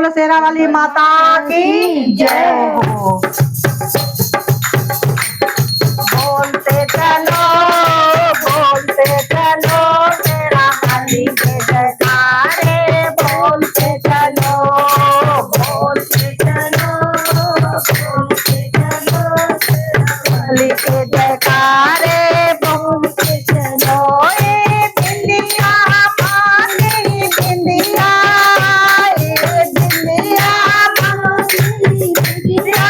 बोलो शेरा वाली माता की जय हो। बोलते चलो शेरा वाली के जयकारे, बोलते चलो वाली के जयकारे, बोलते चलो। ए बिंदिया मांगी बिंदिया, ए बिंदिया मांगी बिंदिया,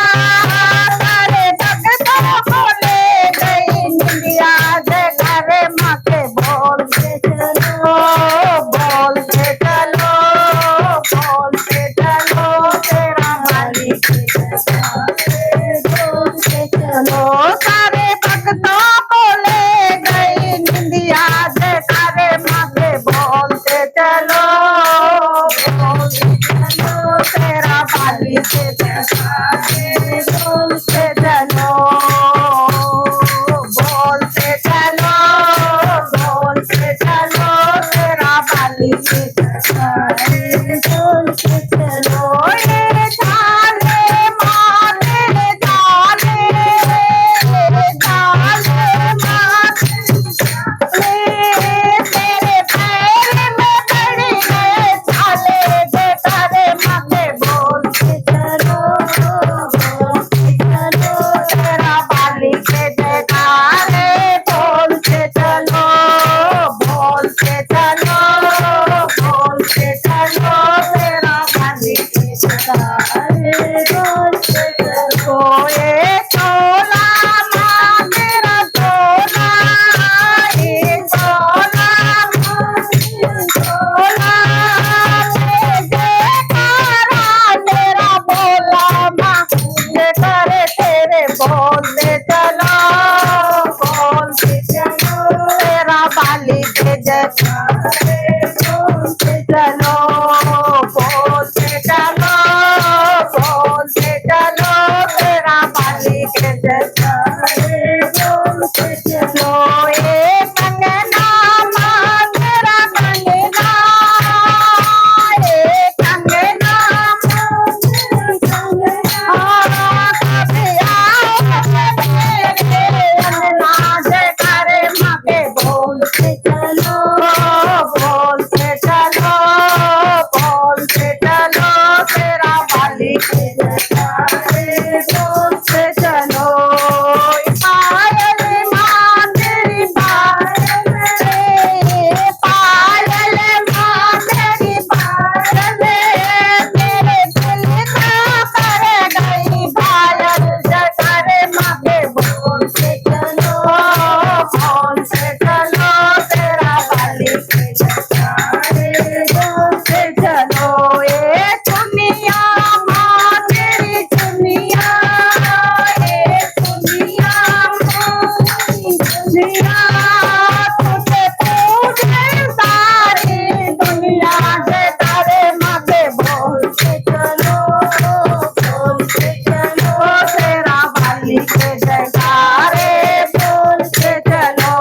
सारे भक्तों को ले गई निंदिया, जयकारे माँ के बोलते चलो तेरा वाली के जयकारे, बोलते चलो। सारे भक्तों को ले गई निंदिया, जयकारे माँ के बोलते चलो तेरा वाली के जयकारे, बोलते चलो तेरा वाली के जयकारे, बोलते चलो। ये जाले माँ तेरे जाले माँ तेरे पैर में पड़ गए छाले, जयकारे माँ के बोलते चलो तेरा वाली के जयकारे, बोलते चलो तेरा वाली के जयकारे, बोलते चलो। ये चोला माँ तेरा चोला, ये चोला जयकारा तेरा बोला माँ, जयकारे तेरे बोलते चलो तेरा वाली के जयकारे, बोलते चलो तेरा वाली के जयकारे, बोलते चलो। ये कंगना माँ तेरा कंगना, ये कंगना कभी आओ मेरे अंगना, जयकारे माँ के बोलते चलो तेरा वाली के जयकारे, बोलते चलो। पायल माँ तेरी पायल माँ तेरी पायल, मेरे दिल का कर गई पायल, जयकारे माँ के बोलते चलो तेरा वाली के जयकारे, बोलते चलो। ये चुनिया माँ तेरी चुनिया, ये चुनिया दुनिया तुझे पूजे सारी दुनिया, जयकारे माँ के बोलते चलो तेरा वाली के जयकारे, बोलते चलो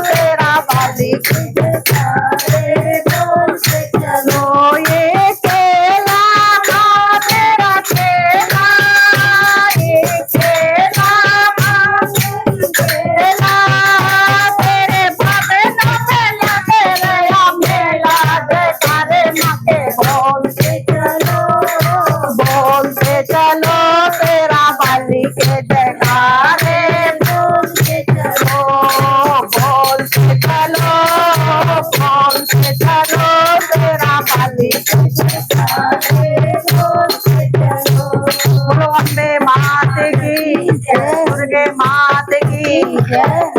तेरा वाली के जयकारे, बोलते चलो। ये केला माँ तेरा केला, ये केला माँ केला, तेरे भगनों में लगे रहा मेला, जयकारे माँ के बोलते चलो तेरा वाली के जयकारे, बोलते चलो तेरा वाली के जयकारे, बोलते चलो। बोलो अम्बे मात की जय, दुर्गे मात की जय।